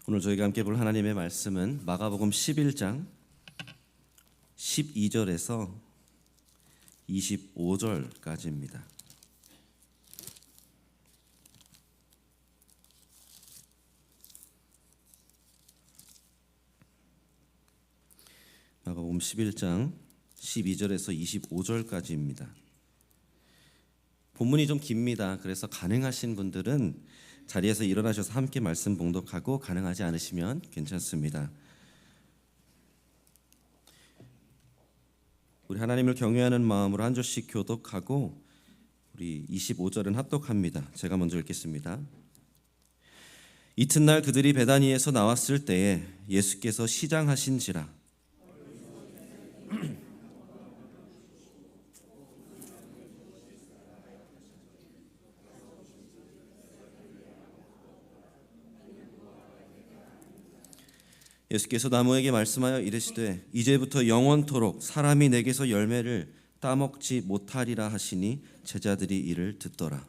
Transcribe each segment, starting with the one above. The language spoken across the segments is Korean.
오늘 저희가 함께 볼 하나님의 말씀은 마가복음 11장 12절에서 25절까지입니다. 마가복음 11장 12절에서 25절까지입니다. 본문이 좀 깁니다. 그래서 가능하신 분들은 자리에서 일어나셔서 함께 말씀 봉독하고, 가능하지 않으시면 괜찮습니다. 우리 하나님을 경외하는 마음으로 한 절씩 교독하고 우리 25절은 합독합니다. 제가 먼저 읽겠습니다. 이튿날 그들이 베다니에서 나왔을 때에 예수께서 시장하신지라. 예수께서 나무에게 말씀하여 이르시되 이제부터 영원토록 사람이 내게서 열매를 따먹지 못하리라 하시니 제자들이 이를 듣더라.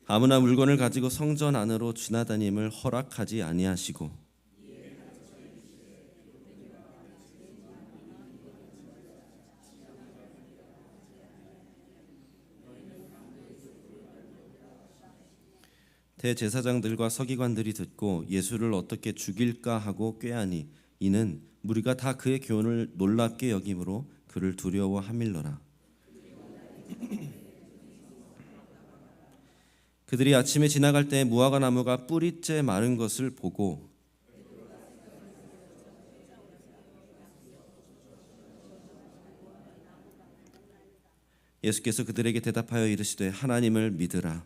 아무나 물건을 가지고 성전 안으로 지나다님을 허락하지 아니하시고 대제사장들과 서기관들이 듣고 예수를 어떻게 죽일까 하고 꾀하니 이는 무리가 다 그의 교훈을 놀랍게 여김으로 그를 두려워함일러라. 그들이 아침에 지나갈 때 무화과 나무가 뿌리째 마른 것을 보고 예수께서 그들에게 대답하여 이르시되 하나님을 믿으라.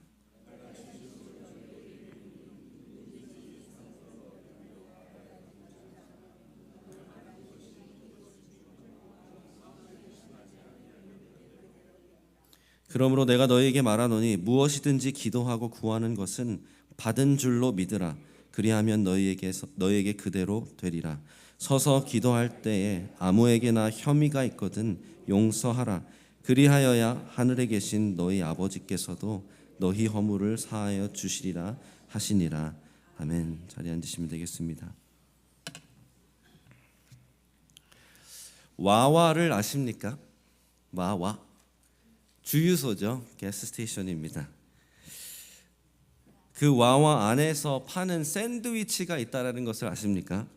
그러므로 내가 너희에게 말하노니 무엇이든지 기도하고 구하는 것은 받은 줄로 믿으라. 그리하면 너희에게 그대로 되리라. 서서 기도할 때에 아무에게나 혐의가 있거든 용서하라. 그리하여야 하늘에 계신 너희 아버지께서도 너희 허물을 사하여 주시리라 하시니라. 아멘. 자리에 앉으시면 되겠습니다. 와와를 아십니까? 와와. 주유소죠. 가스스테이션입니다. 그 와와 안에서 파는 샌드위치가 있다는 것을 아십니까?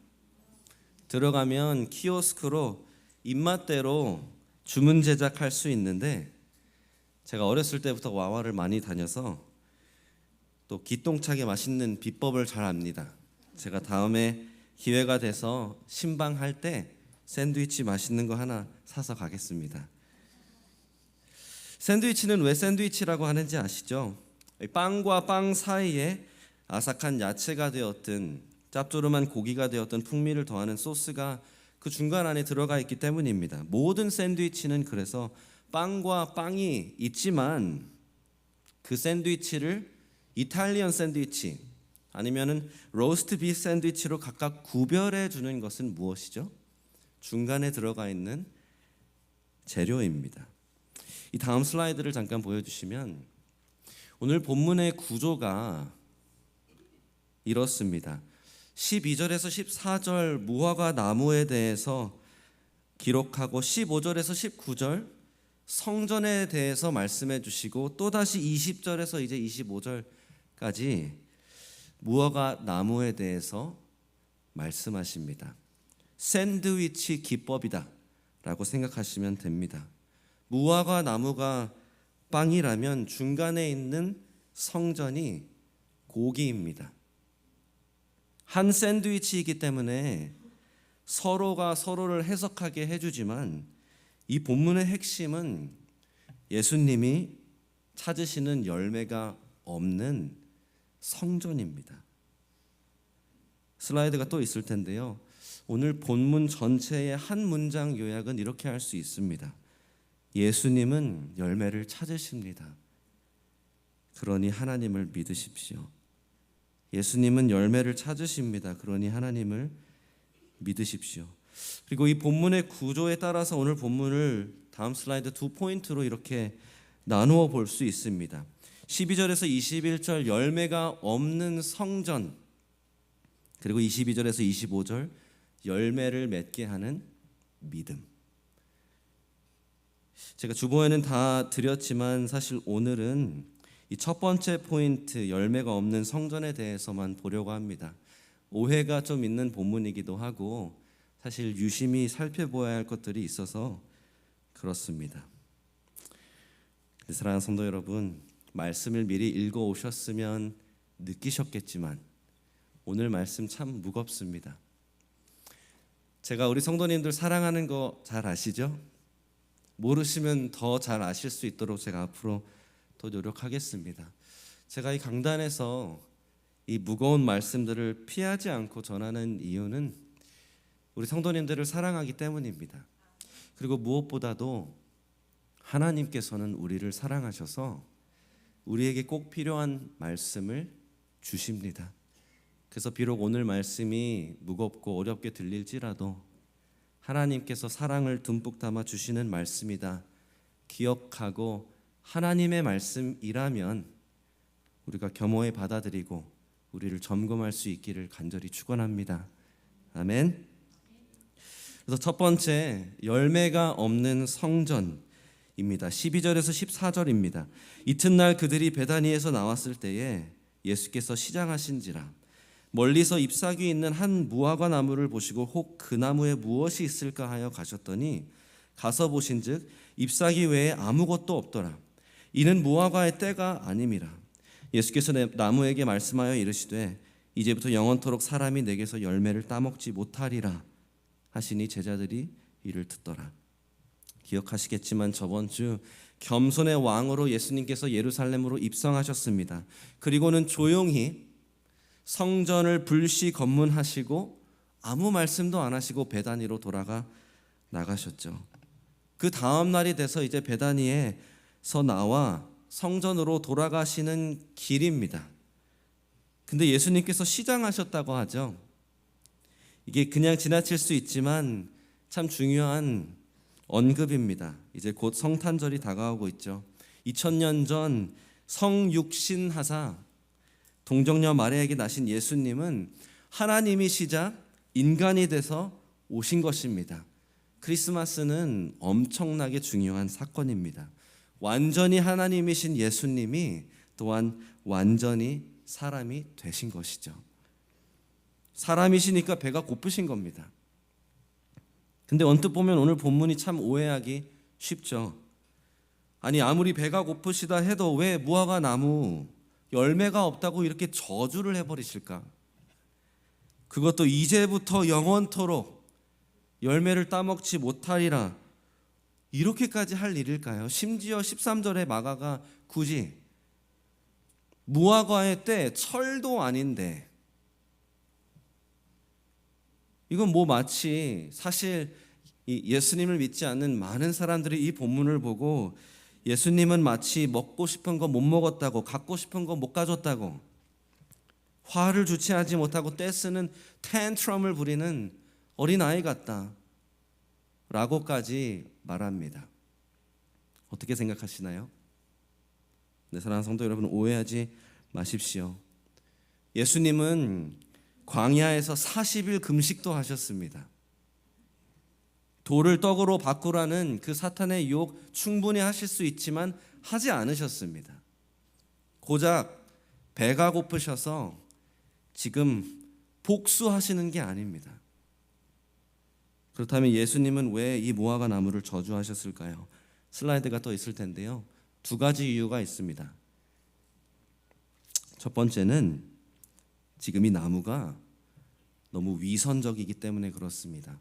들어가면 키오스크로 입맛대로 주문 제작할 수 있는데, 제가 어렸을 때부터 와와를 많이 다녀서 또 기똥차게 맛있는 비법을 잘 압니다. 제가 다음에 기회가 돼서 신방할 때 샌드위치 맛있는 거 하나 사서 가겠습니다. 샌드위치는 왜 샌드위치라고 하는지 아시죠? 빵과 빵 사이에 아삭한 야채가 되었든 짭조름한 고기가 되었든 풍미를 더하는 소스가 그 중간 안에 들어가 있기 때문입니다. 모든 샌드위치는 그래서 빵과 빵이 있지만 그 샌드위치를 이탈리안 샌드위치 아니면은 로스트 비프 샌드위치로 각각 구별해 주는 것은 무엇이죠? 중간에 들어가 있는 재료입니다. 이 다음 슬라이드를 잠깐 보여주시면 오늘 본문의 구조가 이렇습니다. 12절에서 14절 무화과 나무에 대해서 기록하고 15절에서 19절 성전에 대해서 말씀해 주시고 또다시 20절에서 이제 25절까지 무화과 나무에 대해서 말씀하십니다. 샌드위치 기법이다 라고 생각하시면 됩니다. 무화과 나무가 빵이라면 중간에 있는 성전이 고기입니다. 한 샌드위치이기 때문에 서로가 서로를 해석하게 해주지만 이 본문의 핵심은 예수님이 찾으시는 열매가 없는 성전입니다. 슬라이드가 또 있을 텐데요. 오늘 본문 전체의 한 문장 요약은 이렇게 할 수 있습니다. 예수님은 열매를 찾으십니다. 그러니 하나님을 믿으십시오. 예수님은 열매를 찾으십니다. 그러니 하나님을 믿으십시오. 그리고 이 본문의 구조에 따라서 오늘 본문을 다음 슬라이드 2포인트로 이렇게 나누어 볼 수 있습니다. 12절에서 21절 열매가 없는 성전, 그리고 22절에서 25절 열매를 맺게 하는 믿음. 제가 주보에는 다 드렸지만 사실 오늘은 이 첫 번째 포인트 열매가 없는 성전에 대해서만 보려고 합니다. 오해가 좀 있는 본문이기도 하고 사실 유심히 살펴보아야 할 것들이 있어서 그렇습니다. 사랑하는 성도 여러분, 말씀을 미리 읽어 오셨으면 느끼셨겠지만 오늘 말씀 참 무겁습니다. 제가 우리 성도님들 사랑하는 거 잘 아시죠? 모르시면 더 잘 아실 수 있도록 제가 앞으로 더 노력하겠습니다. 제가 이 강단에서 이 무거운 말씀들을 피하지 않고 전하는 이유는 우리 성도님들을 사랑하기 때문입니다. 그리고 무엇보다도 하나님께서는 우리를 사랑하셔서 우리에게 꼭 필요한 말씀을 주십니다. 그래서 비록 오늘 말씀이 무겁고 어렵게 들릴지라도 하나님께서 사랑을 듬뿍 담아 주시는 말씀이다 기억하고 하나님의 말씀이라면 우리가 겸허히 받아들이고 우리를 점검할 수 있기를 간절히 축원합니다. 아멘. 그래서 첫 번째 열매가 없는 성전입니다. 12절에서 14절입니다. 이튿날 그들이 베다니에서 나왔을 때에 예수께서 시장하신지라 멀리서 잎사귀 있는 한 무화과 나무를 보시고 혹 그 나무에 무엇이 있을까 하여 가셨더니 가서 보신즉 잎사귀 외에 아무것도 없더라. 이는 무화과의 때가 아님이라. 예수께서 나무에게 말씀하여 이르시되 이제부터 영원토록 사람이 내게서 열매를 따먹지 못하리라 하시니 제자들이 이를 듣더라. 기억하시겠지만 저번 주 겸손의 왕으로 예수님께서 예루살렘으로 입성하셨습니다. 그리고는 조용히 성전을 불시 검문하시고 아무 말씀도 안 하시고 베다니로 돌아가 나가셨죠. 그 다음 날이 돼서 이제 베다니에서 나와 성전으로 돌아가시는 길입니다. 근데 예수님께서 시장하셨다고 하죠. 이게 그냥 지나칠 수 있지만 참 중요한 언급입니다. 이제 곧 성탄절이 다가오고 있죠. 2000년 전 성육신하사 동정녀 마리아에게 나신 예수님은 하나님이시자 인간이 돼서 오신 것입니다. 크리스마스는 엄청나게 중요한 사건입니다. 완전히 하나님이신 예수님이 또한 완전히 사람이 되신 것이죠. 사람이시니까 배가 고프신 겁니다. 근데 언뜻 보면 오늘 본문이 참 오해하기 쉽죠. 아니 아무리 배가 고프시다 해도 왜 무화과 나무 열매가 없다고 이렇게 저주를 해버리실까? 그것도 이제부터 영원토록 열매를 따먹지 못하리라 이렇게까지 할 일일까요? 심지어 13절에 마가가 굳이 무화과의 때 철도 아닌데 이건 뭐 마치 사실 예수님을 믿지 않는 많은 사람들이 이 본문을 보고 예수님은 마치 먹고 싶은 거 못 먹었다고 갖고 싶은 거 못 가졌다고 화를 주체하지 못하고 떼쓰는 텐트럼을 부리는 어린아이 같다 라고까지 말합니다. 어떻게 생각하시나요? 네, 사랑하는 성도 여러분, 오해하지 마십시오. 예수님은 광야에서 40일 금식도 하셨습니다. 돌을 떡으로 바꾸라는 그 사탄의 유혹 충분히 하실 수 있지만 하지 않으셨습니다. 고작 배가 고프셔서 지금 복수하시는 게 아닙니다. 그렇다면 예수님은 왜 이 무화과 나무를 저주하셨을까요? 슬라이드가 또 있을 텐데요. 두 가지 이유가 있습니다. 첫 번째는 지금 이 나무가 너무 위선적이기 때문에 그렇습니다.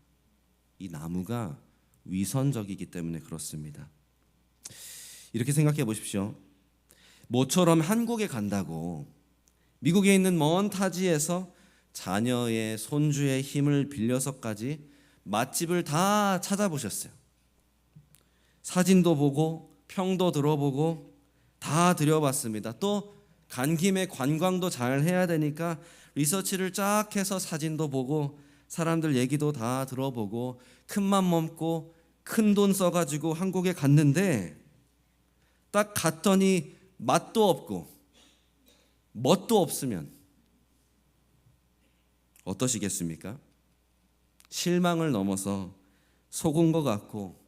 이 나무가 위선적이기 때문에 그렇습니다. 이렇게 생각해 보십시오. 모처럼 한국에 간다고 미국에 있는 먼 타지에서 자녀의 손주의 힘을 빌려서까지 맛집을 다 찾아보셨어요. 사진도 보고 평도 들어보고 다 들여봤습니다. 또 간 김에 관광도 잘 해야 되니까 리서치를 쫙 해서 사진도 보고 사람들 얘기도 다 들어보고 큰맘 먹고 큰 돈 써가지고 한국에 갔는데 딱 갔더니 맛도 없고 멋도 없으면 어떠시겠습니까? 실망을 넘어서 속은 것 같고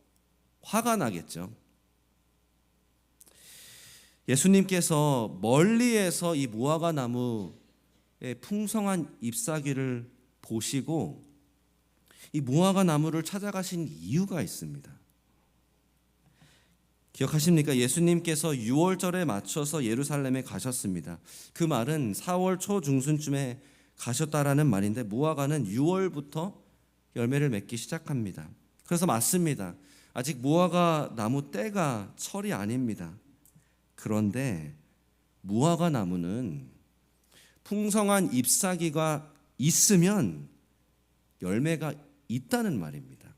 화가 나겠죠. 예수님께서 멀리에서 이 무화과 나무의 풍성한 잎사귀를 보시고 이 무화과 나무를 찾아가신 이유가 있습니다. 기억하십니까? 예수님께서 6월절에 맞춰서 예루살렘에 가셨습니다. 그 말은 4월 초중순쯤에 가셨다라는 말인데 무화과는 6월부터 열매를 맺기 시작합니다. 그래서 맞습니다. 아직 무화과 나무 때가 철이 아닙니다. 그런데 무화과 나무는 풍성한 잎사귀가 있으면 열매가 있다는 말입니다.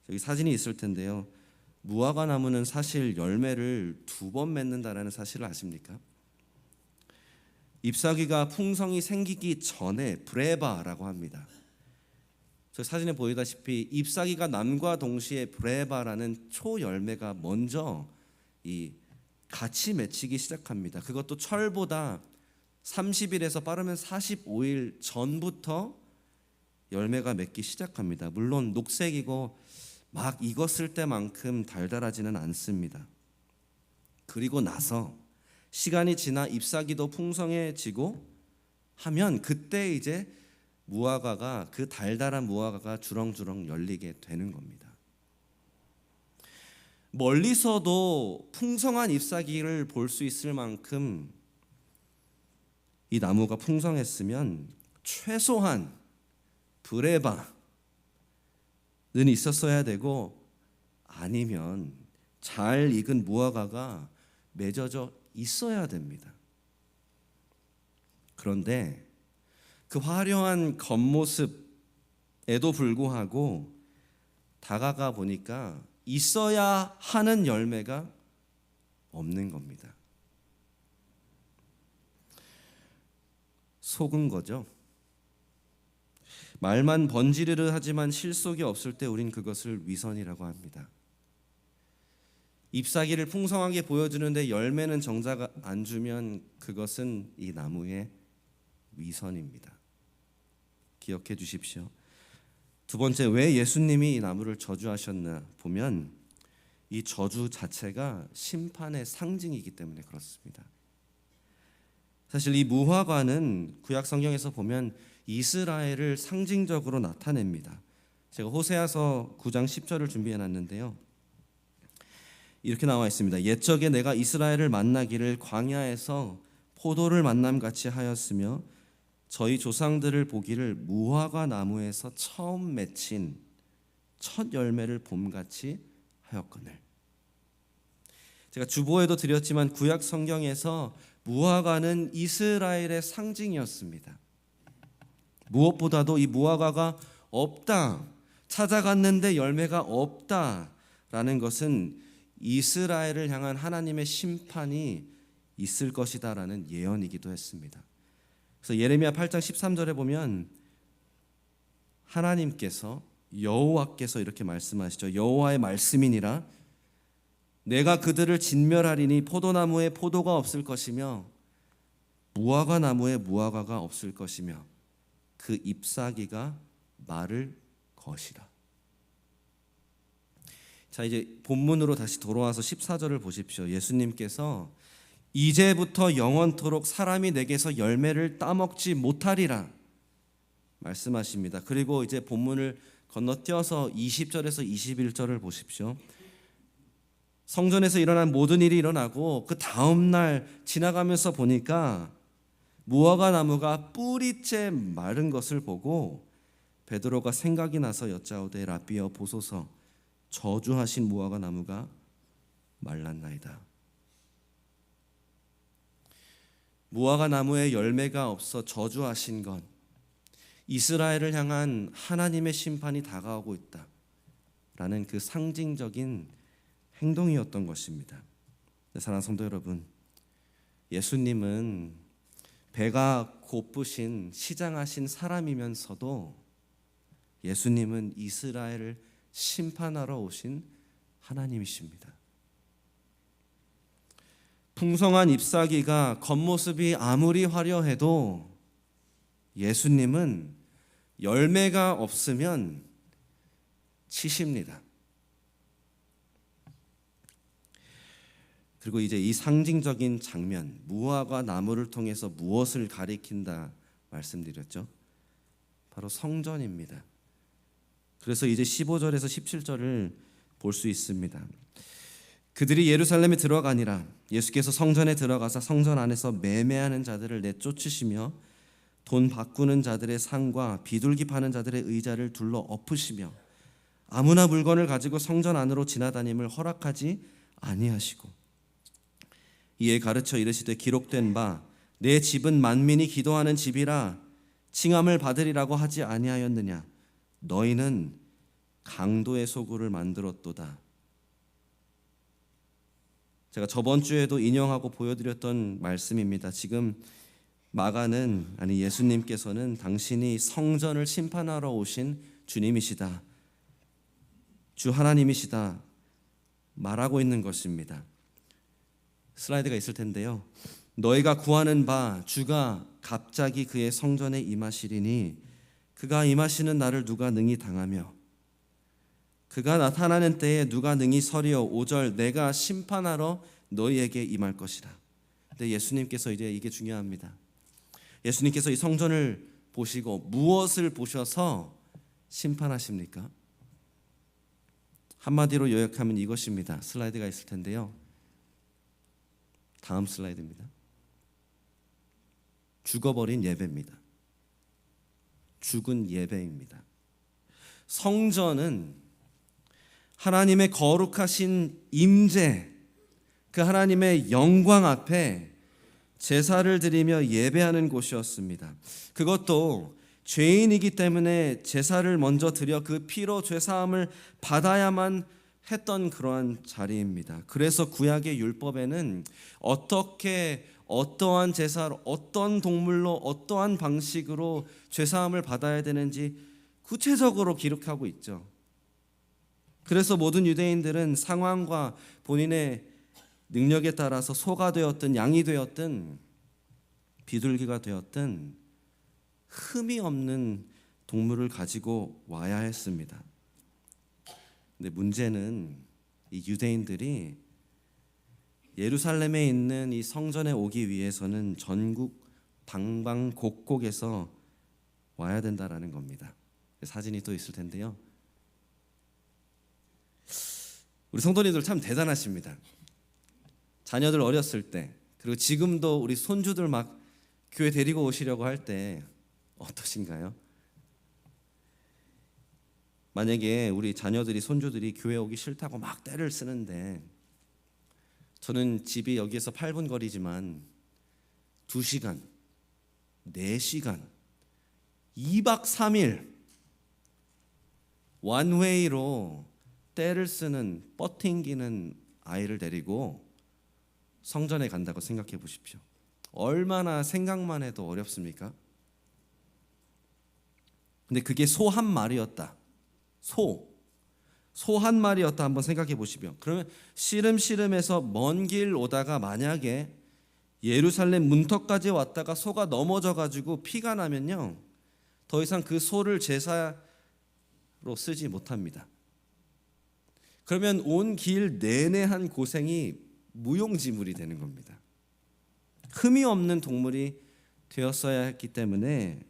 여기 사진이 있을 텐데요. 무화과 나무는 사실 열매를 2번 맺는다라는 사실을 아십니까? 잎사귀가 풍성히 생기기 전에 브레바라고 합니다. 저 사진에 보이다시피 잎사귀가 남과 동시에 브레바라는 초열매가 먼저 같이 맺히기 시작합니다. 그것도 철보다 30일에서 빠르면 45일 전부터 열매가 맺기 시작합니다. 물론 녹색이고 막 익었을 때만큼 달달하지는 않습니다. 그리고 나서 시간이 지나 잎사귀도 풍성해지고 하면 그때 이제 무화과가 그 달달한 무화과가 주렁주렁 열리게 되는 겁니다. 멀리서도 풍성한 잎사귀를 볼 수 있을 만큼 이 나무가 풍성했으면 최소한 브레바는 있었어야 되고 아니면 잘 익은 무화과가 맺어져 있어야 됩니다. 그런데 그 화려한 겉모습에도 불구하고 다가가 보니까 있어야 하는 열매가 없는 겁니다. 속은 거죠. 말만 번지르르 하지만 실속이 없을 때 우린 그것을 위선이라고 합니다. 잎사귀를 풍성하게 보여주는데 열매는 정작 안 주면 그것은 이 나무의 위선입니다. 기억해 주십시오. 두 번째, 왜 예수님이 이 나무를 저주하셨나 보면 이 저주 자체가 심판의 상징이기 때문에 그렇습니다. 사실 이 무화과는 구약 성경에서 보면 이스라엘을 상징적으로 나타냅니다. 제가 호세아서 9장 10절을 준비해 놨는데요. 이렇게 나와 있습니다. 옛적에 내가 이스라엘을 만나기를 광야에서 포도를 만남같이 하였으며 저희 조상들을 보기를 무화과 나무에서 처음 맺힌 첫 열매를 봄같이 하였거늘. 제가 주보에도 드렸지만 구약 성경에서 무화과는 이스라엘의 상징이었습니다. 무엇보다도 이 무화과가 없다, 찾아갔는데 열매가 없다라는 것은 이스라엘을 향한 하나님의 심판이 있을 것이다라는 예언이기도 했습니다. 그래서 예레미야 8장 13절에 보면 하나님께서 여호와께서 이렇게 말씀하시죠. 여호와의 말씀이니라 내가 그들을 진멸하리니 포도나무에 포도가 없을 것이며 무화과 나무에 무화과가 없을 것이며 그 잎사귀가 마를 것이라. 자, 이제 본문으로 다시 돌아와서 14절을 보십시오. 예수님께서 이제부터 영원토록 사람이 내게서 열매를 따먹지 못하리라 말씀하십니다. 그리고 이제 본문을 건너뛰어서 20절에서 21절을 보십시오. 성전에서 일어난 모든 일이 일어나고 그 다음 날 지나가면서 보니까 무화과 나무가 뿌리째 마른 것을 보고 베드로가 생각이 나서 여짜오되 라비여 보소서 저주하신 무화과 나무가 말랐나이다. 무화과 나무에 열매가 없어 저주하신 것, 이스라엘을 향한 하나님의 심판이 다가오고 있다라는 그 상징적인 행동이었던 것입니다. 사랑하는 성도 여러분, 예수님은 배가 고프신 시장하신 사람이면서도 예수님은 이스라엘을 심판하러 오신 하나님이십니다. 풍성한 잎사귀가 겉모습이 아무리 화려해도 예수님은 열매가 없으면 치십니다. 그리고 이제 이 상징적인 장면, 무화과 나무를 통해서 무엇을 가리킨다 말씀드렸죠? 바로 성전입니다. 그래서 이제 15절에서 17절을 볼 수 있습니다. 그들이 예루살렘에 들어가니라. 예수께서 성전에 들어가서 성전 안에서 매매하는 자들을 내쫓으시며 돈 바꾸는 자들의 상과 비둘기 파는 자들의 의자를 둘러 엎으시며 아무나 물건을 가지고 성전 안으로 지나다님을 허락하지 아니하시고 이에 가르쳐 이르시되 기록된 바 내 집은 만민이 기도하는 집이라 칭함을 받으리라고 하지 아니하였느냐. 너희는 강도의 소굴을 만들었도다. 제가 저번 주에도 인용하고 보여드렸던 말씀입니다. 지금 마가는, 아니 예수님께서는 당신이 성전을 심판하러 오신 주님이시다, 주 하나님이시다 말하고 있는 것입니다. 슬라이드가 있을 텐데요. 너희가 구하는 바 주가 갑자기 그의 성전에 임하시리니 그가 임하시는 날을 누가 능히 당하며 그가 나타나는 때에 누가 능히 서리요. 5절 내가 심판하러 너희에게 임할 것이라. 근데 예수님께서 이제 이게 중요합니다. 예수님께서 이 성전을 보시고 무엇을 보셔서 심판하십니까? 한마디로 요약하면 이것입니다. 슬라이드가 있을 텐데요. 다음 슬라이드입니다. 죽어버린 예배입니다. 죽은 예배입니다. 성전은 하나님의 거룩하신 임재, 그 하나님의 영광 앞에 제사를 드리며 예배하는 곳이었습니다. 그것도 죄인이기 때문에 제사를 먼저 드려 그 피로 죄사함을 받아야만 했던 그러한 자리입니다. 그래서 구약의 율법에는 어떻게 어떠한 제사로 어떤 동물로 어떠한 방식으로 죄사함을 받아야 되는지 구체적으로 기록하고 있죠. 그래서 모든 유대인들은 상황과 본인의 능력에 따라서 소가 되었든 양이 되었든 비둘기가 되었든 흠이 없는 동물을 가지고 와야 했습니다. 근데 문제는 이 유대인들이 예루살렘에 있는 이 성전에 오기 위해서는 전국 방방곡곡에서 와야 된다라는 겁니다. 사진이 또 있을 텐데요. 우리 성도님들 참 대단하십니다. 자녀들 어렸을 때, 그리고 지금도 우리 손주들 막 교회 데리고 오시려고 할 때 어떠신가요? 만약에 우리 자녀들이, 손주들이 교회 오기 싫다고 막 떼를 쓰는데, 저는 집이 여기에서 8분 거리지만 2시간, 4시간, 2박 3일 원웨이로 떼를 쓰는, 뻗팅기는 아이를 데리고 성전에 간다고 생각해 보십시오. 얼마나 생각만 해도 어렵습니까? 근데 그게 소 한 마리였다. 소 한 마리였다 한번 생각해 보시면, 그러면 시름시름해서 먼 길 오다가 만약에 예루살렘 문턱까지 왔다가 소가 넘어져 가지고 피가 나면요, 더 이상 그 소를 제사로 쓰지 못합니다. 그러면 온 길 내내 한 고생이 무용지물이 되는 겁니다. 흠이 없는 동물이 되었어야 했기 때문에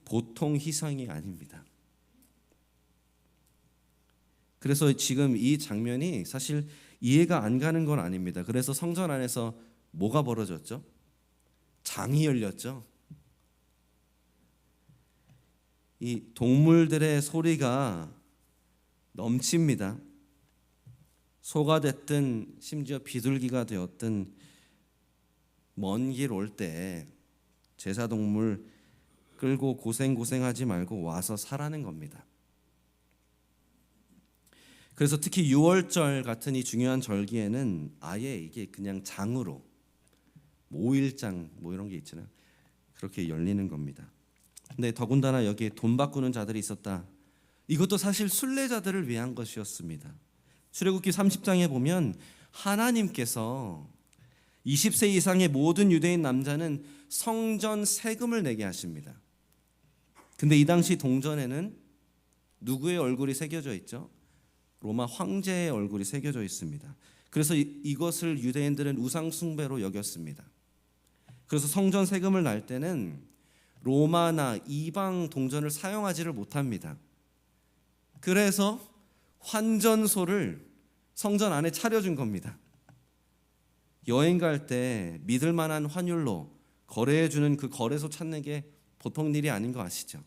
보통 희생이 아닙니다. 그래서 지금 이 장면이 사실 이해가 안 가는 건 아닙니다. 그래서 성전 안에서 뭐가 벌어졌죠? 장이 열렸죠. 이 동물들의 소리가 넘칩니다. 소가 됐든 심지어 비둘기가 되었든 먼 길 올 때 제사동물 끌고 고생하지 말고 와서 사라는 겁니다. 그래서 특히 6월절 같은 이 중요한 절기에는 아예 이게 그냥 장으로, 5일장 뭐 이런 게 있잖아요. 그렇게 열리는 겁니다. 근데 더군다나 여기에 돈 바꾸는 자들이 있었다. 이것도 사실 순례자들을 위한 것이었습니다. 출애굽기 30장에 보면 하나님께서 20세 이상의 모든 유대인 남자는 성전 세금을 내게 하십니다. 근데 이 당시 동전에는 누구의 얼굴이 새겨져 있죠? 로마 황제의 얼굴이 새겨져 있습니다. 그래서 이것을 유대인들은 우상 숭배로 여겼습니다. 그래서 성전 세금을 낼 때는 로마나 이방 동전을 사용하지를 못합니다. 그래서 환전소를 성전 안에 차려준 겁니다. 여행 갈 때 믿을 만한 환율로 거래해주는 그 거래소 찾는 게 보통 일이 아닌 거 아시죠?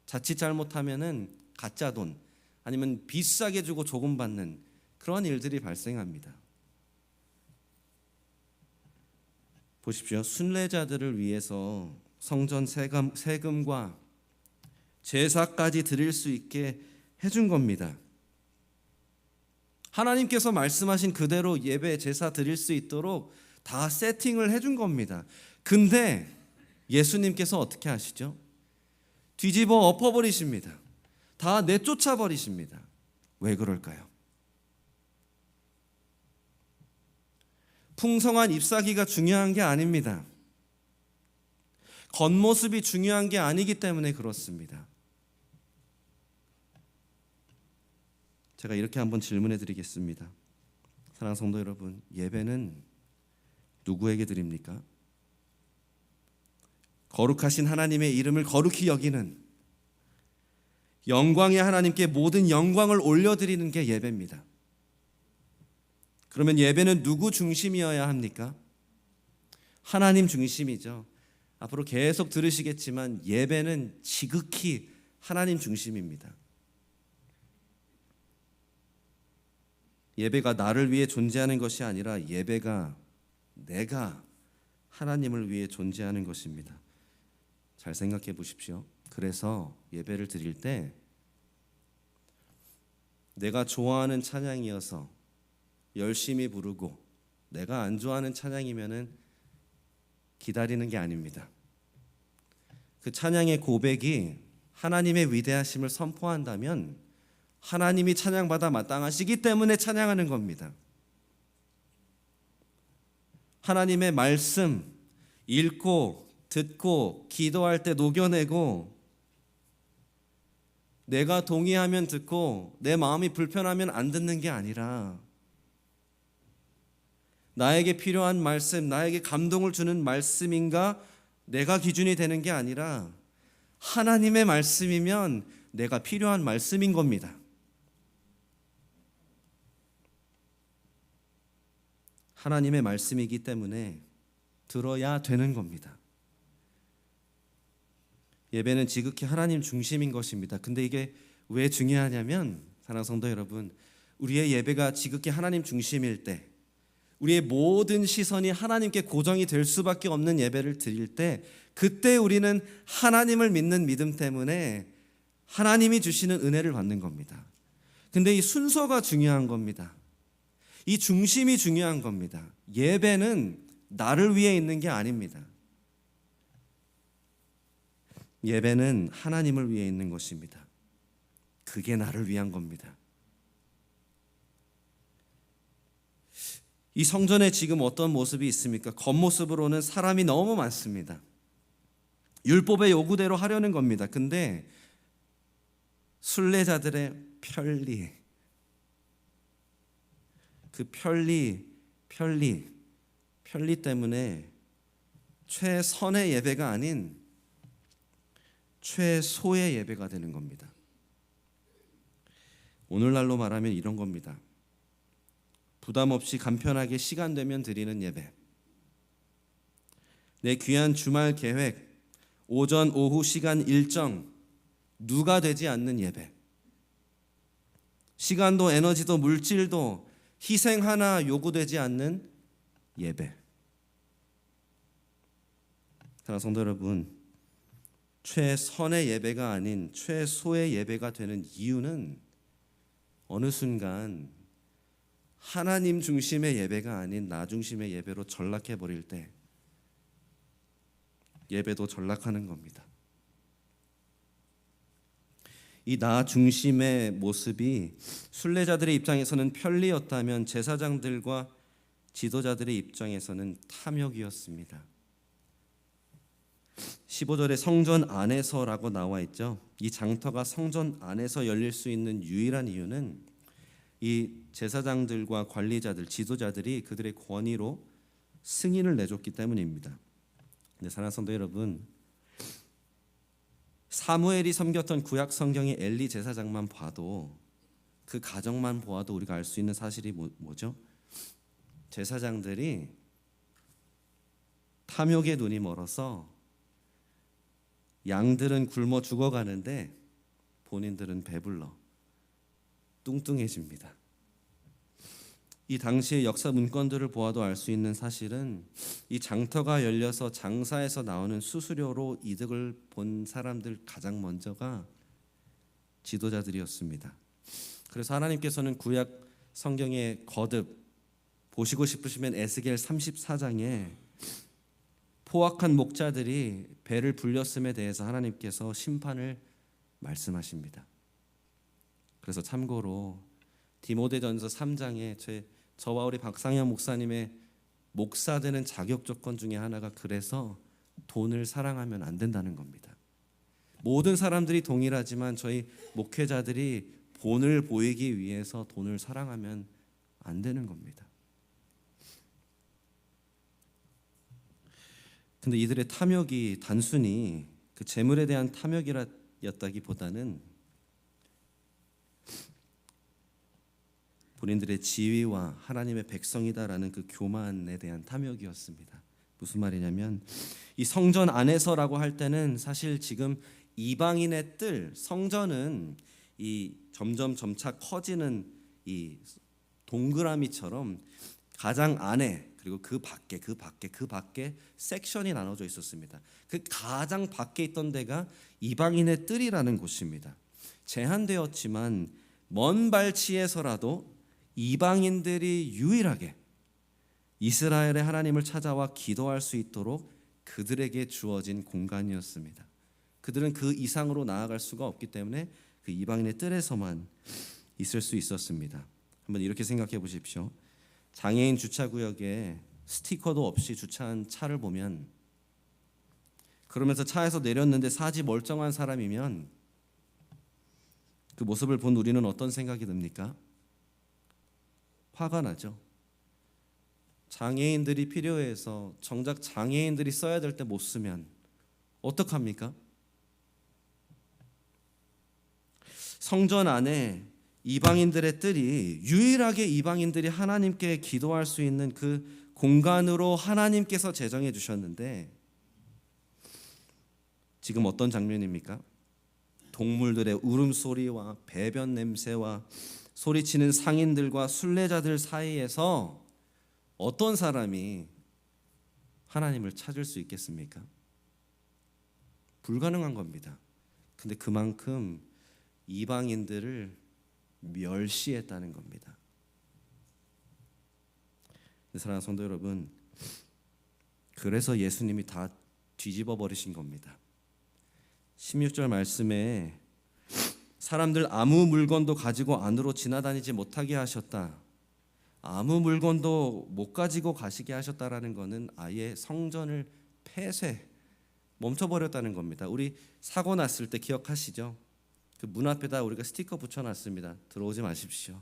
자칫 잘못하면은 가짜 돈 아니면 비싸게 주고 조금 받는 그런 일들이 발생합니다. 보십시오. 순례자들을 위해서 성전 세금과 제사까지 드릴 수 있게 해준 겁니다. 하나님께서 말씀하신 그대로 예배 제사 드릴 수 있도록 다 세팅을 해준 겁니다. 근데 예수님께서 어떻게 하시죠? 뒤집어 엎어버리십니다. 다 내쫓아 버리십니다. 왜 그럴까요? 풍성한 잎사귀가 중요한 게 아닙니다. 겉모습이 중요한 게 아니기 때문에 그렇습니다. 제가 이렇게 한번 질문해 드리겠습니다. 사랑하는 성도 여러분, 예배는 누구에게 드립니까? 거룩하신 하나님의 이름을 거룩히 여기는 영광의 하나님께 모든 영광을 올려드리는 게 예배입니다. 그러면 예배는 누구 중심이어야 합니까? 하나님 중심이죠. 앞으로 계속 들으시겠지만 예배는 지극히 하나님 중심입니다. 예배가 나를 위해 존재하는 것이 아니라 예배가 내가 하나님을 위해 존재하는 것입니다. 잘 생각해 보십시오. 그래서 예배를 드릴 때 내가 좋아하는 찬양이어서 열심히 부르고 내가 안 좋아하는 찬양이면은 기다리는 게 아닙니다. 그 찬양의 고백이 하나님의 위대하심을 선포한다면 하나님이 찬양받아 마땅하시기 때문에 찬양하는 겁니다. 하나님의 말씀 읽고 듣고 기도할 때 녹여내고 내가 동의하면 듣고 내 마음이 불편하면 안 듣는 게 아니라 나에게 필요한 말씀, 나에게 감동을 주는 말씀인가 내가 기준이 되는 게 아니라 하나님의 말씀이면 내가 필요한 말씀인 겁니다. 하나님의 말씀이기 때문에 들어야 되는 겁니다. 예배는 지극히 하나님 중심인 것입니다. 근데 이게 왜 중요하냐면 사랑하는 성도 여러분, 우리의 예배가 지극히 하나님 중심일 때 우리의 모든 시선이 하나님께 고정이 될 수밖에 없는 예배를 드릴 때 그때 우리는 하나님을 믿는 믿음 때문에 하나님이 주시는 은혜를 받는 겁니다. 근데 이 순서가 중요한 겁니다. 이 중심이 중요한 겁니다. 예배는 나를 위해 있는 게 아닙니다. 예배는 하나님을 위해 있는 것입니다. 그게 나를 위한 겁니다. 이 성전에 지금 어떤 모습이 있습니까? 겉모습으로는 사람이 너무 많습니다. 율법의 요구대로 하려는 겁니다. 근데 순례자들의 편리, 그 편리 때문에 최선의 예배가 아닌 최소의 예배가 되는 겁니다. 오늘날로 말하면 이런 겁니다. 부담 없이 간편하게 시간 되면 드리는 예배. 내 귀한 주말 계획, 오전 오후 시간 일정 누가 되지 않는 예배. 시간도 에너지도 물질도 희생 하나 요구되지 않는 예배. 사랑하는 성도 여러분, 최선의 예배가 아닌 최소의 예배가 되는 이유는 어느 순간 하나님 중심의 예배가 아닌 나 중심의 예배로 전락해 버릴 때 예배도 전락하는 겁니다. 이 나 중심의 모습이 순례자들의 입장에서는 편리였다면 제사장들과 지도자들의 입장에서는 탐욕이었습니다. 15절에 성전 안에서라고 나와 있죠. 이 장터가 성전 안에서 열릴 수 있는 유일한 이유는 이 제사장들과 관리자들, 지도자들이 그들의 권위로 승인을 내줬기 때문입니다. 근데 사랑하는 성도 여러분, 사무엘이 섬겼던 구약 성경의 엘리 제사장만 봐도, 그 가정만 보아도 우리가 알 수 있는 사실이 뭐죠? 제사장들이 탐욕의 눈이 멀어서 양들은 굶어 죽어가는데 본인들은 배불러 뚱뚱해집니다. 이 당시의 역사 문건들을 보아도 알 수 있는 사실은 이 장터가 열려서 장사에서 나오는 수수료로 이득을 본 사람들 가장 먼저가 지도자들이었습니다. 그래서 하나님께서는 구약 성경에 거듭 보시고 싶으시면 에스겔 34장에 포악한 목자들이 배를 불렸음에 대해서 하나님께서 심판을 말씀하십니다. 그래서 참고로 디모데전서 3장에 저와 우리 박상현 목사님의 목사 되는 자격 조건 중에 하나가 그래서 돈을 사랑하면 안 된다는 겁니다. 모든 사람들이 동일하지만 저희 목회자들이 본을 보이기 위해서 돈을 사랑하면 안 되는 겁니다. 근데 이들의 탐욕이 단순히 그 재물에 대한 탐욕이었다기보다는 본인들의 지위와 하나님의 백성이다라는 그 교만에 대한 탐욕이었습니다. 무슨 말이냐면 이 성전 안에서라고 할 때는 사실 지금 이방인의 뜰, 성전은 이 점점 점차 커지는 이 동그라미처럼 가장 안에 그리고 그 밖에 섹션이 나눠져 있었습니다. 그 가장 밖에 있던 데가 이방인의 뜰이라는 곳입니다. 제한되었지만 먼 발치에서라도 이방인들이 유일하게 이스라엘의 하나님을 찾아와 기도할 수 있도록 그들에게 주어진 공간이었습니다. 그들은 그 이상으로 나아갈 수가 없기 때문에 그 이방인의 뜰에서만 있을 수 있었습니다. 한번 이렇게 생각해 보십시오. 장애인 주차구역에 스티커도 없이 주차한 차를 보면, 그러면서 차에서 내렸는데 사지 멀쩡한 사람이면 그 모습을 본 우리는 어떤 생각이 듭니까? 화가 나죠. 장애인들이 필요해서 정작 장애인들이 써야 될 때 못 쓰면 어떡합니까? 성전 안에 이방인들의 뜰이 유일하게 이방인들이 하나님께 기도할 수 있는 그 공간으로 하나님께서 제정해 주셨는데 지금 어떤 장면입니까? 동물들의 울음소리와 배변 냄새와 소리치는 상인들과 순례자들 사이에서 어떤 사람이 하나님을 찾을 수 있겠습니까? 불가능한 겁니다. 근데 그만큼 이방인들을 멸시했다는 겁니다. 사랑하는 성도 여러분, 그래서 예수님이 다 뒤집어 버리신 겁니다. 16절 말씀에 사람들 아무 물건도 가지고 안으로 지나다니지 못하게 하셨다. 아무 물건도 못 가지고 가시게 하셨다라는 것은 아예 성전을 폐쇄, 멈춰버렸다는 겁니다. 우리 사고 났을 때 기억하시죠? 그 문 앞에다 우리가 스티커 붙여놨습니다. 들어오지 마십시오.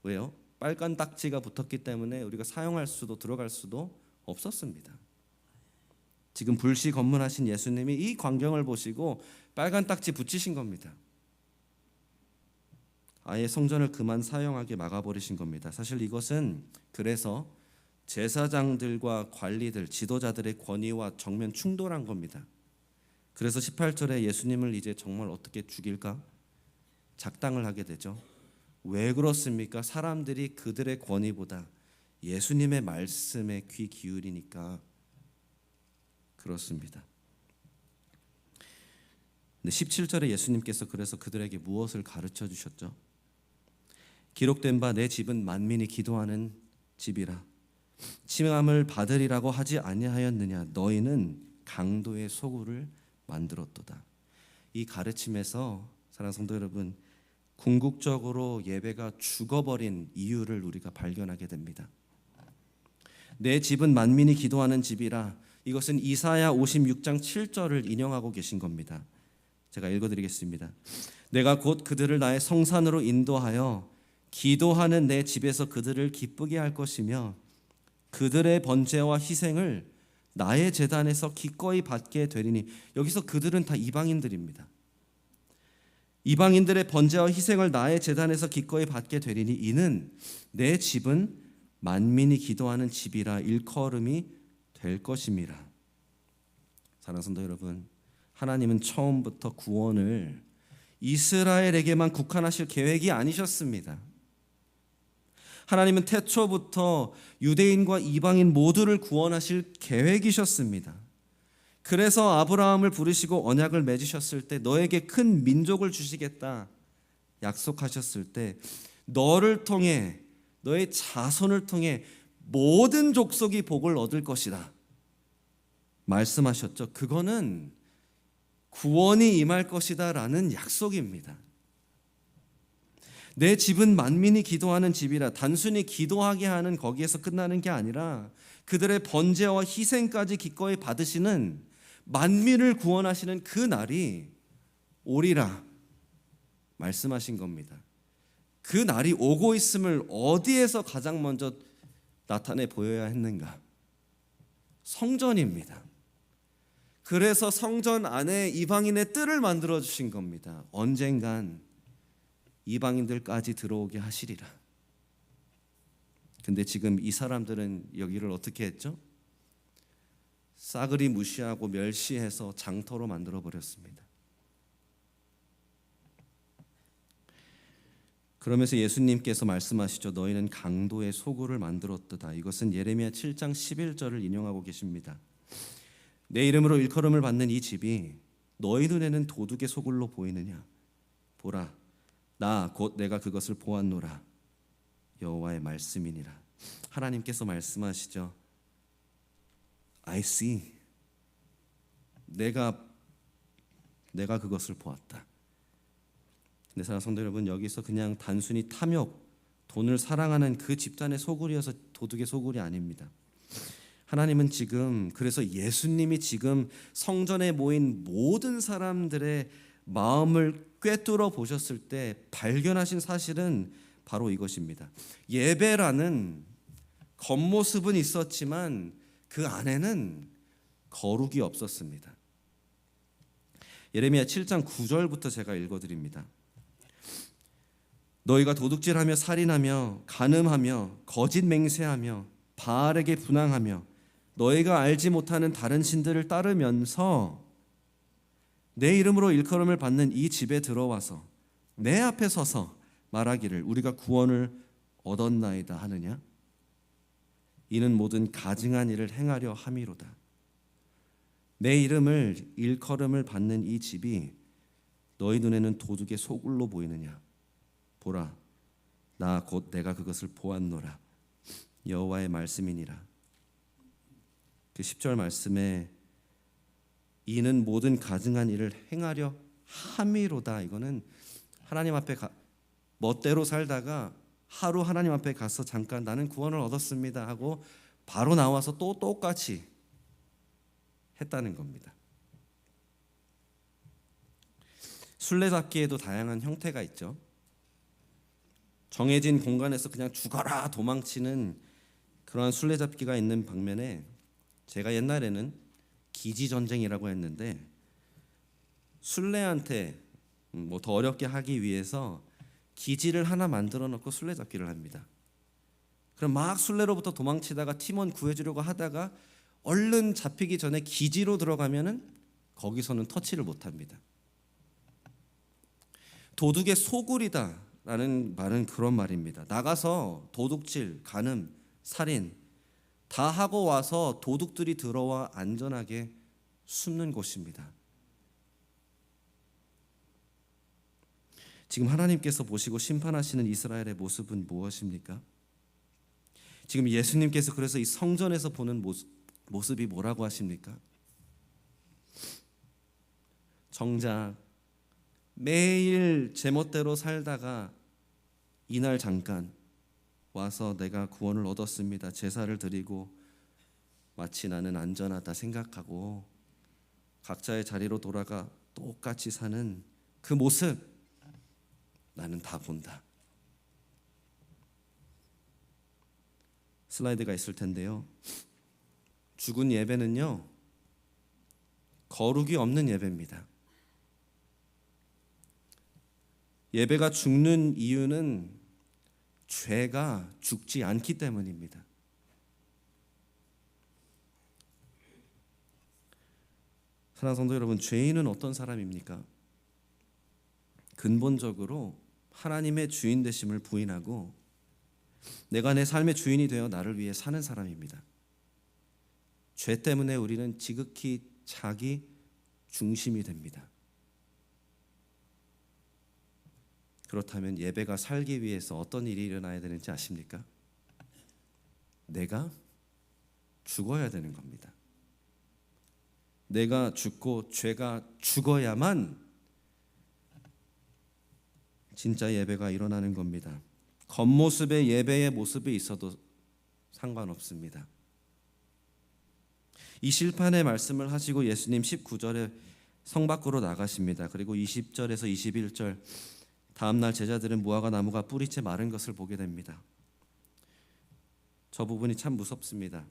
왜요? 빨간 딱지가 붙었기 때문에 우리가 사용할 수도 들어갈 수도 없었습니다. 지금 불시 검문하신 예수님이 이 광경을 보시고 빨간 딱지 붙이신 겁니다. 아예 성전을 그만 사용하게 막아버리신 겁니다. 사실 이것은 그래서 제사장들과 관리들, 지도자들의 권위와 정면 충돌한 겁니다. 그래서 18절에 예수님을 이제 정말 어떻게 죽일까? 작당을 하게 되죠. 왜 그렇습니까? 사람들이 그들의 권위보다 예수님의 말씀에 귀 기울이니까 그렇습니다. 근데 17절에 예수님께서 그래서 그들에게 무엇을 가르쳐 주셨죠? 기록된 바 내 집은 만민이 기도하는 집이라 칭함을 받으리라고 하지 아니하였느냐? 너희는 강도의 소굴을 만들었도다. 이 가르침에서 사랑하는 성도 여러분, 궁극적으로 예배가 죽어버린 이유를 우리가 발견하게 됩니다. 내 집은 만민이 기도하는 집이라, 이것은 이사야 56장 7절을 인용하고 계신 겁니다. 제가 읽어드리겠습니다. 내가 곧 그들을 나의 성산으로 인도하여 기도하는 내 집에서 그들을 기쁘게 할 것이며 그들의 번제와 희생을 나의 제단에서 기꺼이 받게 되리니. 여기서 그들은 다 이방인들입니다. 이방인들의 번제와 희생을 나의 제단에서 기꺼이 받게 되리니 이는 내 집은 만민이 기도하는 집이라 일컬음이 될 것임이라. 사랑하는 성도 여러분, 하나님은 처음부터 구원을 이스라엘에게만 국한하실 계획이 아니셨습니다. 하나님은 태초부터 유대인과 이방인 모두를 구원하실 계획이셨습니다. 그래서 아브라함을 부르시고 언약을 맺으셨을 때 너에게 큰 민족을 주시겠다 약속하셨을 때 너를 통해, 너의 자손을 통해 모든 족속이 복을 얻을 것이다 말씀하셨죠. 그거는 구원이 임할 것이다 라는 약속입니다. 내 집은 만민이 기도하는 집이라, 단순히 기도하게 하는 거기에서 끝나는 게 아니라 그들의 번제와 희생까지 기꺼이 받으시는, 만민을 구원하시는 그 날이 오리라 말씀하신 겁니다. 그 날이 오고 있음을 어디에서 가장 먼저 나타내 보여야 했는가? 성전입니다. 그래서 성전 안에 이방인의 뜰을 만들어 주신 겁니다. 언젠간 이방인들까지 들어오게 하시리라. 근데 지금 이 사람들은 여기를 어떻게 했죠? 싸그리 무시하고 멸시해서 장터로 만들어 버렸습니다. 그러면서 예수님께서 말씀하시죠. 너희는 강도의 소굴을 만들었도다. 이것은 예레미야 7장 11절을 인용하고 계십니다. 내 이름으로 일컬음을 받는 이 집이 너희 눈에는 도둑의 소굴로 보이느냐? 보라, 나 곧 내가 그것을 보았노라. 여호와의 말씀이니라. 하나님께서 말씀하시죠. I see. 내가 그것을 보았다. 근데 사랑하는 성도 여러분, 여기서 그냥 단순히 탐욕, 돈을 사랑하는 그 집단의 소굴이어서 도둑의 소굴이 아닙니다. 하나님은 지금, 그래서 예수님이 지금 성전에 모인 모든 사람들의 마음을 꿰뚫어 보셨을 때 발견하신 사실은 바로 이것입니다. 예배라는 겉모습은 있었지만 그 안에는 거룩이 없었습니다. 예레미야 7장 9절부터 제가 읽어드립니다. 너희가 도둑질하며 살인하며 간음하며 거짓 맹세하며 바알에게 분향하며 너희가 알지 못하는 다른 신들을 따르면서 내 이름으로 일컬음을 받는 이 집에 들어와서 내 앞에 서서 말하기를 우리가 구원을 얻었나이다 하느냐? 이는 모든 가증한 일을 행하려 함이로다. 내 이름을 일컬음을 받는 이 집이 너희 눈에는 도둑의 소굴로 보이느냐? 보라, 나 곧 내가 그것을 보았노라. 여호와의 말씀이니라. 그 10절 말씀에 이는 모든 가증한 일을 행하려 함이로다. 이거는 하나님 앞에 멋대로 살다가 하루 하나님 앞에 가서 잠깐 나는 구원을 얻었습니다 하고 바로 나와서 또 똑같이 했다는 겁니다. 술래잡기에도 다양한 형태가 있죠. 정해진 공간에서 그냥 죽어라 도망치는 그러한 술래잡기가 있는 반면에 제가 옛날에는 기지전쟁이라고 했는데 술래한테 더 어렵게 하기 위해서 기지를 하나 만들어 놓고 술래잡기를 합니다. 그럼 막 술래로부터 도망치다가 팀원 구해주려고 하다가 얼른 잡히기 전에 기지로 들어가면은 거기서는 터치를 못합니다. 도둑의 소굴이다라는 말은 그런 말입니다. 나가서 도둑질, 간음, 살인 다 하고 와서 도둑들이 들어와 안전하게 숨는 곳입니다. 지금 하나님께서 보시고 심판하시는 이스라엘의 모습은 무엇입니까? 지금 예수님께서 그래서 이 성전에서 보는 모습이 뭐라고 하십니까? 정작 매일 제멋대로 살다가 이날 잠깐 와서 내가 구원을 얻었습니다. 제사를 드리고 마치 나는 안전하다 생각하고 각자의 자리로 돌아가 똑같이 사는 그 모습 나는 다 본다. 슬라이드가 있을 텐데요. 죽은 예배는요, 거룩이 없는 예배입니다. 예배가 죽는 이유는 죄가 죽지 않기 때문입니다. 사랑하는 성도 여러분, 죄인은 어떤 사람입니까? 근본적으로 하나님의 주인 되심을 부인하고 내가 내 삶의 주인이 되어 나를 위해 사는 사람입니다. 죄 때문에 우리는 지극히 자기 중심이 됩니다. 그렇다면 예배가 살기 위해서 어떤 일이 일어나야 되는지 아십니까? 내가 죽어야 되는 겁니다. 내가 죽고 죄가 죽어야만 진짜 예배가 일어나는 겁니다. 겉모습의 예배의 모습이 있어도 상관없습니다. 이 실판의 말씀을 하시고 예수님 19절에 성 밖으로 나가십니다. 그리고 20절에서 21절 다음날 제자들은 무화과 나무가 뿌리째 마른 것을 보게 됩니다. 저 부분이 참 무섭습니다.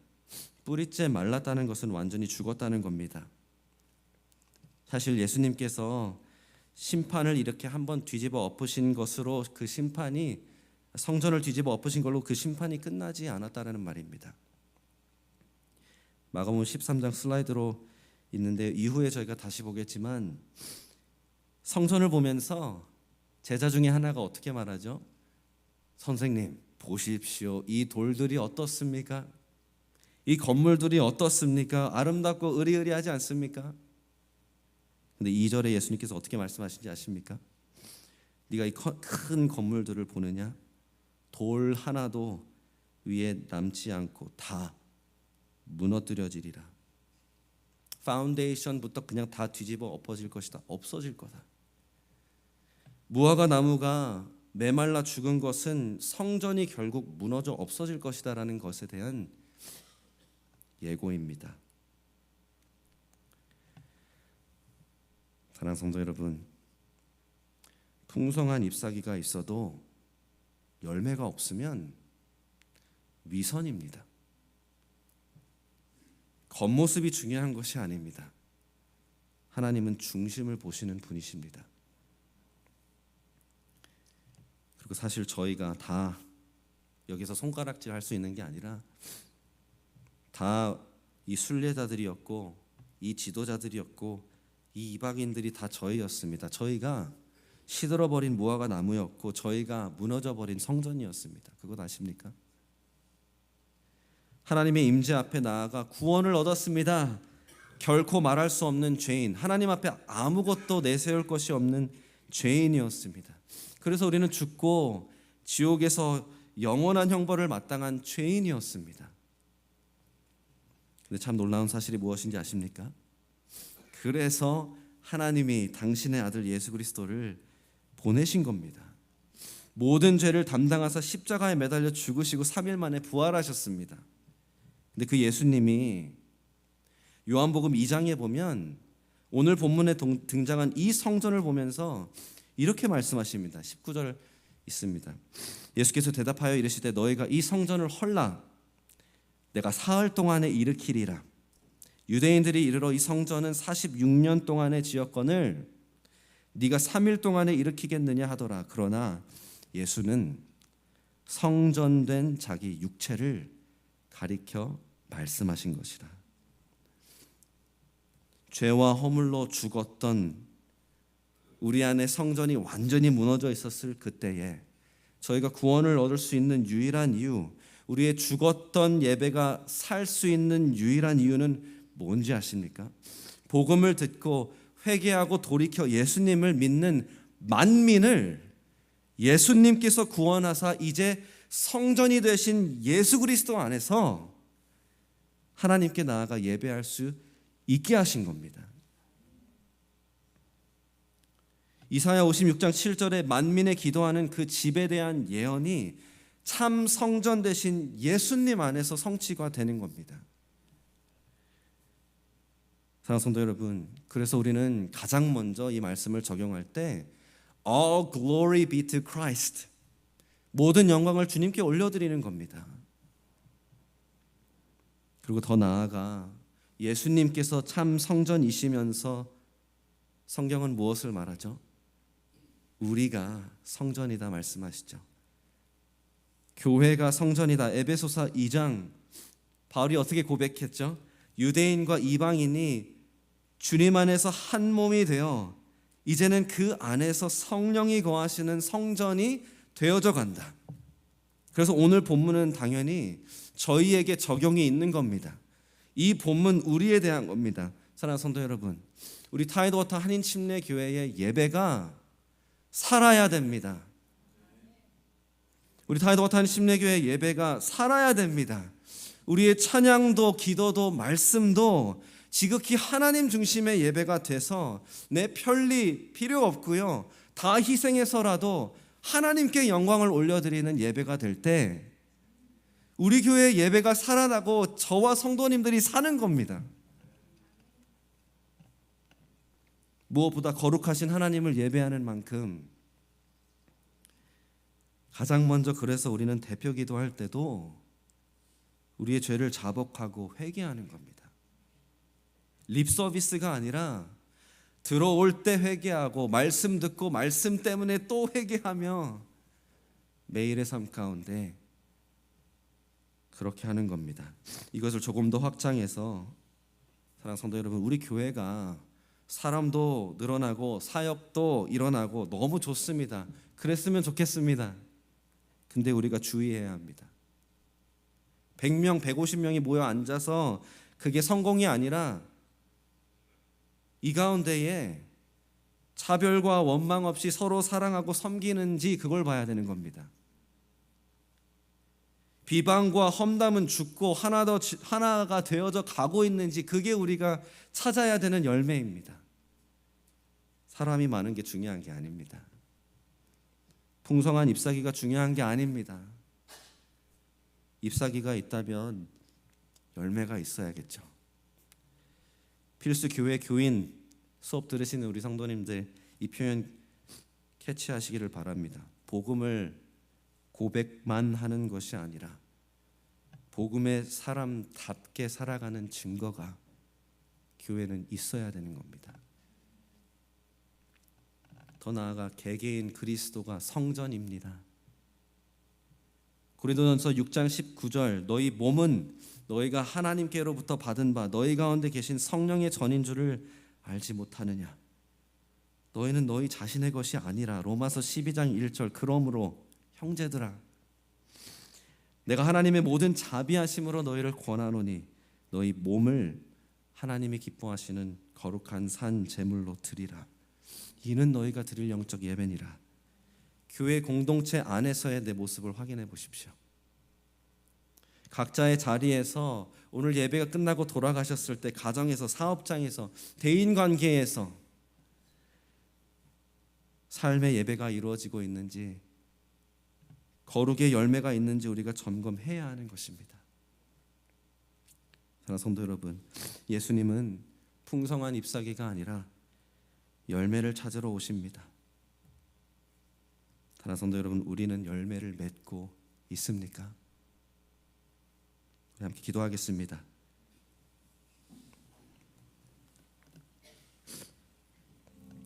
뿌리째 말랐다는 것은 완전히 죽었다는 겁니다. 사실 예수님께서 심판을 이렇게 한번 뒤집어 엎으신 것으로 그 심판이 성전을 뒤집어 엎으신 걸로 그 심판이 끝나지 않았다는 말입니다. 마가복음 13장 슬라이드로 있는데 이후에 저희가 다시 보겠지만 성전을 보면서 제자 중에 하나가 어떻게 말하죠? 선생님 보십시오. 이 돌들이 어떻습니까? 이 건물들이 어떻습니까? 아름답고 으리으리하지 않습니까? 근데 2절에 예수님께서 어떻게 말씀하신지 아십니까? 네가 이 큰 건물들을 보느냐? 돌 하나도 위에 남지 않고 다 무너뜨려지리라. 파운데이션부터 그냥 다 뒤집어 엎어질 것이다. 없어질 거다. 무화과 나무가 메말라 죽은 것은 성전이 결국 무너져 없어질 것이다라는 것에 대한 예고입니다. 사랑하는 성도 여러분, 풍성한 잎사귀가 있어도 열매가 없으면 위선입니다. 겉모습이 중요한 것이 아닙니다. 하나님은 중심을 보시는 분이십니다. 그리고 사실 저희가 다 여기서 손가락질 할 수 있는 게 아니라 다 이 순례자들이었고 이 지도자들이었고 이 이방인들이 다 저희였습니다. 저희가 시들어버린 무화과 나무였고 저희가 무너져버린 성전이었습니다. 그것 아십니까? 하나님의 임재 앞에 나아가 구원을 얻었습니다. 결코 말할 수 없는 죄인, 하나님 앞에 아무것도 내세울 것이 없는 죄인이었습니다. 그래서 우리는 죽고 지옥에서 영원한 형벌을 마땅한 죄인이었습니다. 근데 참 놀라운 사실이 무엇인지 아십니까? 그래서 하나님이 당신의 아들 예수 그리스도를 보내신 겁니다. 모든 죄를 담당하사 십자가에 매달려 죽으시고 3일 만에 부활하셨습니다. 근데 그 예수님이 요한복음 2장에 보면 오늘 본문에 등장한 이 성전을 보면서 이렇게 말씀하십니다. 19절 있습니다. 예수께서 대답하여 이르시되 너희가 이 성전을 헐라 내가 사흘 동안에 일으키리라. 유대인들이 이르러 이 성전은 46년 동안의 지었건을 네가 3일 동안에 일으키겠느냐 하더라. 그러나 예수는 성전된 자기 육체를 가리켜 말씀하신 것이라. 죄와 허물로 죽었던 우리 안에 성전이 완전히 무너져 있었을 그때에 저희가 구원을 얻을 수 있는 유일한 이유, 우리의 죽었던 예배가 살 수 있는 유일한 이유는 뭔지 아십니까? 복음을 듣고 회개하고 돌이켜 예수님을 믿는 만민을 예수님께서 구원하사 이제 성전이 되신 예수 그리스도 안에서 하나님께 나아가 예배할 수 있게 하신 겁니다. 이사야 56장 7절에 만민의 기도하는 그 집에 대한 예언이 참 성전 대신 예수님 안에서 성취가 되는 겁니다. 사랑하는 성도 여러분, 그래서 우리는 가장 먼저 이 말씀을 적용할 때 All glory be to Christ, 모든 영광을 주님께 올려드리는 겁니다. 그리고 더 나아가 예수님께서 참 성전이시면서 성경은 무엇을 말하죠? 우리가 성전이다 말씀하시죠. 교회가 성전이다. 에베소서 2장 바울이 어떻게 고백했죠? 유대인과 이방인이 주님 안에서 한 몸이 되어 이제는 그 안에서 성령이 거하시는 성전이 되어져 간다. 그래서 오늘 본문은 당연히 저희에게 적용이 있는 겁니다. 이 본문 우리에 대한 겁니다. 사랑하는 성도 여러분, 우리 타이드워터 한인침례교회의 예배가 살아야 됩니다. 우리 타이드워터 한인침례교회의 예배가 살아야 됩니다. 우리의 찬양도 기도도 말씀도 지극히 하나님 중심의 예배가 돼서 내 편리 필요 없고요, 다 희생해서라도 하나님께 영광을 올려드리는 예배가 될 때 우리 교회의 예배가 살아나고 저와 성도님들이 사는 겁니다. 무엇보다 거룩하신 하나님을 예배하는 만큼 가장 먼저 그래서 우리는 대표 기도할 때도 우리의 죄를 자복하고 회개하는 겁니다. 립 서비스가 아니라 들어올 때 회개하고 말씀 듣고 말씀 때문에 또 회개하며 매일의 삶 가운데 그렇게 하는 겁니다. 이것을 조금 더 확장해서 사랑하는 성도 여러분, 우리 교회가 사람도 늘어나고 사역도 일어나고 너무 좋습니다. 그랬으면 좋겠습니다. 근데 우리가 주의해야 합니다. 100명, 150명이 모여 앉아서 그게 성공이 아니라 이 가운데에 차별과 원망 없이 서로 사랑하고 섬기는지 그걸 봐야 되는 겁니다. 비방과 험담은 죽고 하나가 되어져 가고 있는지 그게 우리가 찾아야 되는 열매입니다. 사람이 많은 게 중요한 게 아닙니다. 풍성한 잎사귀가 중요한 게 아닙니다. 잎사귀가 있다면 열매가 있어야겠죠. 필수 교회 교인 수업 들으시는 우리 성도님들, 이 표현 캐치하시기를 바랍니다. 복음을 고백만 하는 것이 아니라 복음의 사람답게 살아가는 증거가 교회는 있어야 되는 겁니다. 더 나아가 개개인 그리스도가 성전입니다. 고린도전서 6장 19절, 너희 몸은 너희가 하나님께로부터 받은 바 너희 가운데 계신 성령의 전인 줄을 알지 못하느냐. 너희는 너희 자신의 것이 아니라. 로마서 12장 1절, 그러므로 형제들아 내가 하나님의 모든 자비하심으로 너희를 권하노니 너희 몸을 하나님이 기뻐하시는 거룩한 산 제물로 드리라. 이는 너희가 드릴 영적 예배니라. 교회 공동체 안에서의 내 모습을 확인해 보십시오. 각자의 자리에서 오늘 예배가 끝나고 돌아가셨을 때 가정에서, 사업장에서, 대인관계에서 삶의 예배가 이루어지고 있는지, 거룩의 열매가 있는지 우리가 점검해야 하는 것입니다. 사랑하는 성도 여러분, 예수님은 풍성한 잎사귀가 아니라 열매를 찾으러 오십니다. 사랑하는 성도 여러분, 우리는 열매를 맺고 있습니까? 우리 함께 기도하겠습니다.